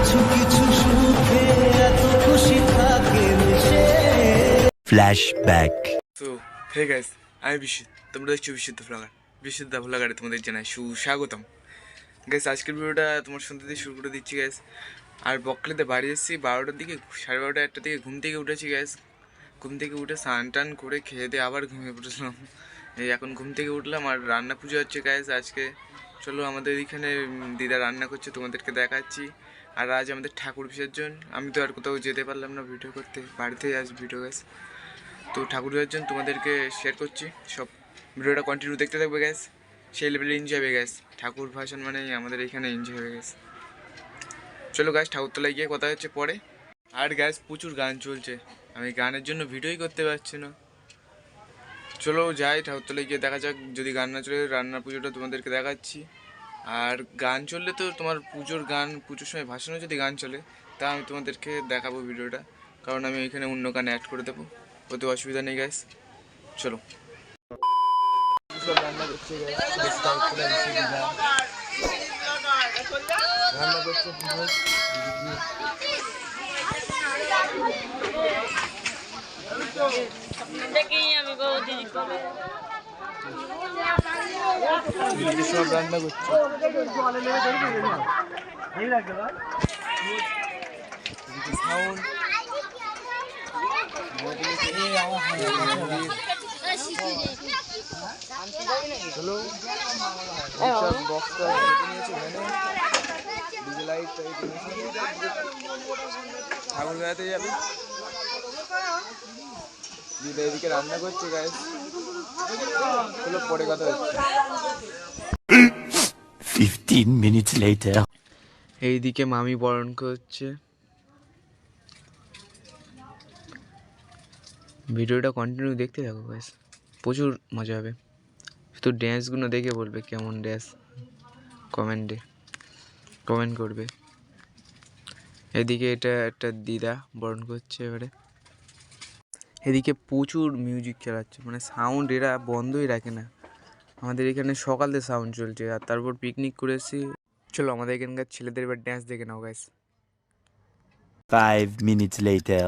কিছু কিছু সুখে এত খুশি থাকে মিশে। ফ্ল্যাশব্যাক। সো হে গাইস, আমি বিশুদ্ধ, তোমরা দেখছো বিশুদ্ধ ভ্লগার। বিশুদ্ধ ভ্লগারে তোমাদের জানাই সুস্বাগতম। গাইস, আজকের ভিডিওটা তোমার শুনতে দিয়ে শুরু করে দিচ্ছি গাইস। আর বকলেতে বাড়ি এসেছি 12টার দিকে, 12:30 1টার দিকে ঘুম থেকে উঠেছি গাইস। ঘুম থেকে উঠে স্নান টান করে খেয়ে দিয়ে আবার ঘুমিয়ে পড়েছিলাম। এই এখন ঘুম থেকে উঠলাম আর রান্না পুজো হচ্ছে গাইস আজকে। চলো আমাদের এখানে দিদা রান্না করছে, তোমাদেরকে দেখাচ্ছি। আর আজ আমাদের ঠাকুর বিসর্জন। আমি তো আর কোথাও যেতে পারলাম না ভিডিও করতে, বাড়িতেই আজ ভিডিও গাইস। তো ঠাকুর বিসর্জন তোমাদেরকে শেয়ার করছি সব। ভিডিওটা কন্টিনিউ দেখতে থাকবে গ্যাস, সেই লেভেলে এনজয় হবে গ্যাস। ঠাকুর ভাষণ মানে আমাদের এখানে এনজয় হবে গ্যাস। চলো গ্যাস, ঠাকুরতলায় গিয়ে কথা হচ্ছে পরে। আর গ্যাস প্রচুর গান চলছে, আমি গানের জন্য ভিডিওই করতে পারছি না। চলো যাই ঠাকুরতলায় গিয়ে দেখা যাক, যদি গান না চলে রান্নার পুজোটা তোমাদেরকে দেখাচ্ছি। আর গান চললে তো তোমার পুজোর গান, পুজোর সময় ভাষণও যদি গান চলে তা আমি তোমাদেরকে দেখাবো ভিডিওটা, কারণ আমি ওইখানে অন্য গান অ্যাড করে দেবো, ওতে অসুবিধা নেই গ্যাস। চলো রান্না করছে রান্না করছে সব রান্না করছে। সাউন্ড চলো বক্সটা নিয়েছি এখানে, ডিজে লাইট ঠাকুর বেড়াতে যাবে। দিদা এদিকে রান্না করছে গাইস, চলো পরে কথা হচ্ছে। 15 minutes later. এইদিকে মামি বরণ করছে। ভিডিওটা কন্টিনিউ দেখতে থাকো গাইস, প্রচুর মজা হবে। শুধু ড্যান্সগুলো দেখে বলবে কেমন ড্যান্স, কমেন্ট করবে। এদিকে এটা একটা দিদা বরণ করছে এবারে। এদিকে প্রচুর মিউজিক চালাচ্ছে, মানে সাউন্ড এরা বন্ধই রাখে না। আমাদের এখানে সকালে সাউন্ড চলছে, আর তারপর পিকনিক করে এসেছি। চলো আমাদের এখানকার ছেলেদের এবার ড্যান্স দেখে নাও গাইস। 5 minutes later.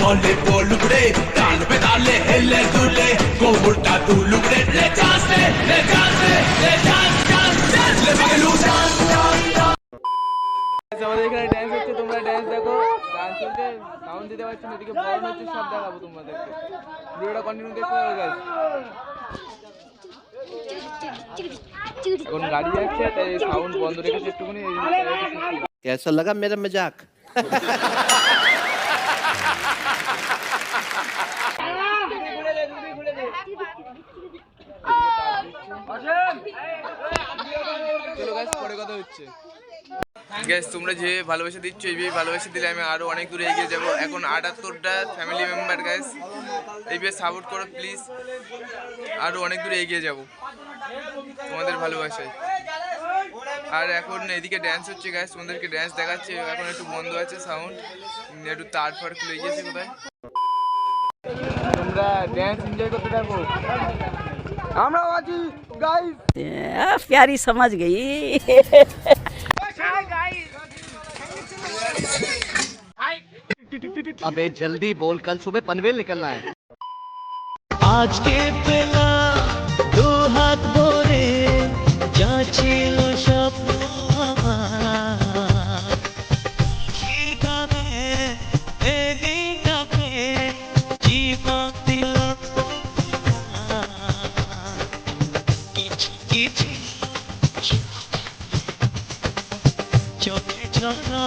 বলে বলুগড়ে তাল पे डाले हिले दुले कोबुटा तू लुगड़े ले चांस ले चांस ले बगलू डांस আমাদের এখানে ড্যান্স হচ্ছে, তোমরা ড্যান্স দেখো। গান চলছে, সাউন্ড দিতে পারছি না, এদিকে বরণ হচ্ছে, সব দেখাবো তোমাদেরকে। ভিডিওটা কন্টিনিউ দেখতে হবে গাইস। এখন গাড়ি যাচ্ছে তাই সাউন্ড বন্ধ রেখেছে একটুখানি। कैसा लगा मेरा मजाक? চলো গাইস, পরে কথা হচ্ছে। গ্যাস, তোমরা যে ভালোবাসা দিচ্ছ এইভাবে ভালোবাসা দিলে আমি আরও অনেক দূরে এগিয়ে যাবো। এখন 78টা ফ্যামিলি মেম্বার গ্যাস, এইভাবে সাপোর্ট করো প্লিজ, আরও অনেক দূরে এগিয়ে যাব তোমাদের ভালোবাসায়। আর এখন এদিকে ড্যান্স হচ্ছে গ্যাস, তোমাদেরকে ড্যান্স দেখাচ্ছে। এখন একটু বন্ধ আছে সাউন্ড, একটু তার ফার খুলে গিয়েছে কোথায়। তোমরা ড্যান্স এনজয় করতে থাকো, আমরাও আছি গাইস। प्यारी समझ गई। अबे जल्दी बोल, कल सुबह पनवेल निकलना है। आज के बेला दो हाथ भरे যা ছিল স্বপ্ন আমার, সেখানে এদিকে জীবন দিল কিছু কিছু চোখে ঝরা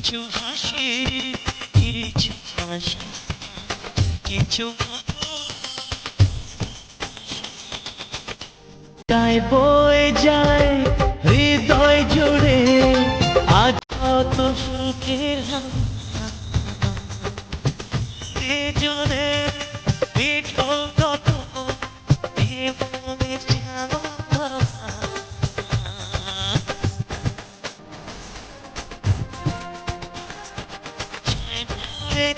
কিছু হাসি কিছু হাসি কিছু যায় বয়ে যায় হৃদয় জুড়ে আজ কত সুখের জুড়ে বিঠল কত জীবনের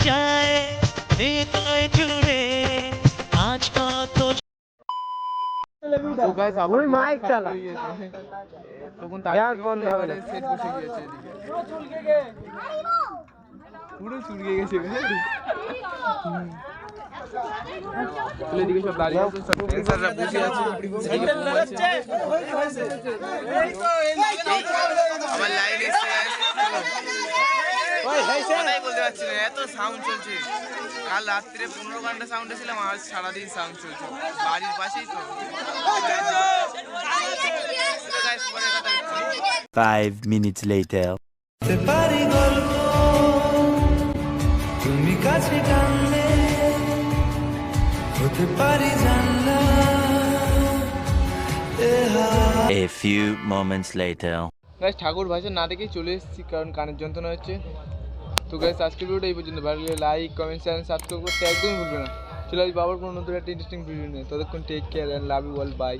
যায় হৃদয় জুড়ে আজ কত তো গাইস ওই মাইক চালা তখন তার বন্ধ হবে সেট বসে গিয়েছে পুরো চুরিয়ে গেছে তুলে দিকে সব দাঁড়িয়ে আছে সব টেন্সাররা বসে আছে আমার লাইন এসে ওই কথাই বলতে পারছি না এত সাউন্ড চলছে কাল রাত্রে 15 ঘন্টা সাউন্ডে ছিলাম আজ সারাদিন সাউন্ড চলছে বাড়ির পাশেই তো 5 minutes later. হতে পারি গল্প তুমি কাছে টানলে হতে পারি জানলা A few moments later. Guys ঠাকুর ভাষণ না দেখেই চলে এসেছি কারণ কানের যন্ত্রণা হচ্ছে তো গাইস আজকের ভিডিওটা এই পর্যন্ত ভালো লাগলে লাইক কমেন্ট চ্যানেল সাবস্ক্রাইব করতে একদমই ভুলবে না চলে আসবে আবার কোনো নতুন একটা ইন্টারেস্টিং ভিডিও নিয়ে ততক্ষণ take care and love you all by